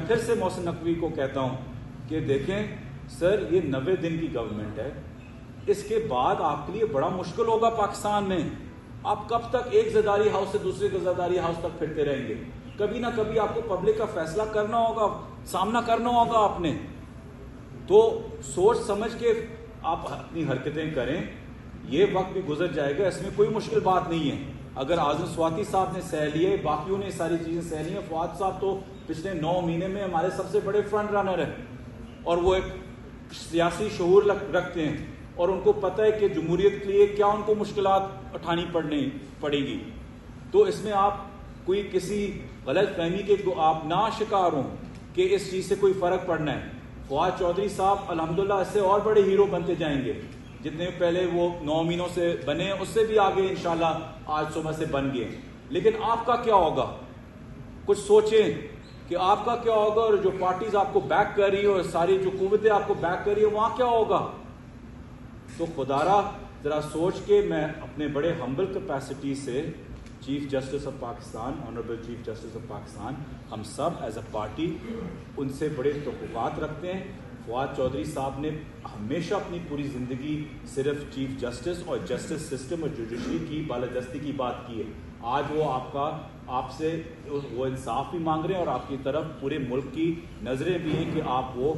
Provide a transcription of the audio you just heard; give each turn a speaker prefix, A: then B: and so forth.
A: پھر سے محسن نقوی کو کہتا ہوں کہ دیکھیں سر، یہ 90 دن کی گورنمنٹ ہے، اس کے بعد آپ کے لیے بڑا مشکل ہوگا پاکستان میں. آپ کب تک ایک زرداری ہاؤس سے دوسرے زرداری ہاؤس تک پھرتے رہیں گے؟ کبھی نہ کبھی آپ کو پبلک کا فیصلہ کرنا ہوگا، سامنا کرنا ہوگا آپ نے. تو سوچ سمجھ کے آپ اپنی حرکتیں کریں. یہ وقت بھی گزر جائے گا، اس میں کوئی مشکل بات نہیں ہے. اگر اعظم سواتی صاحب نے سہ لیے، باقیوں نے ساری چیزیں سہ لی ہیں. فواد صاحب تو پچھلے 9 مہینے میں ہمارے سب سے بڑے فرنٹ رنر ہیں، اور وہ ایک سیاسی شعور رکھتے ہیں، اور ان کو پتہ ہے کہ جمہوریت کے لیے کیا ان کو مشکلات اٹھانی پڑے گی. تو اس میں آپ کوئی کسی غلط فہمی کے آپ نہ شکار ہوں کہ اس چیز سے کوئی فرق پڑنا ہے. فواد چودھری صاحب الحمدللہ اس سے اور بڑے ہیرو بنتے جائیں گے. جتنے پہلے وہ 9 مہینوں سے بنے ہیں، اس سے بھی آگے انشاءاللہ آج صبح سے بن گئے. لیکن آپ کا کیا ہوگا؟ کچھ سوچیں کہ آپ کا کیا ہوگا، اور جو پارٹیز آپ کو بیک کر رہی ہیں اور ساری جو قوتیں آپ کو بیک کر رہی ہیں وہاں کیا ہوگا. تو خدارہ ذرا سوچ کے میں اپنے بڑے ہمبل کیپیسٹی سے chief justice of Pakistan, honourable chief justice of Pakistan, ہم سب ایز اے پارٹی ان سے بڑے توقعات رکھتے ہیں. فواد چودھری صاحب نے ہمیشہ اپنی پوری زندگی صرف چیف جسٹس اور جسٹس سسٹم اور جوڈیشری کی بالادستی کی بات کی ہے. آج وہ آپ سے وہ انصاف بھی مانگ رہے ہیں، اور آپ کی طرف پورے ملک کی نظریں بھی ہیں کہ آپ وہ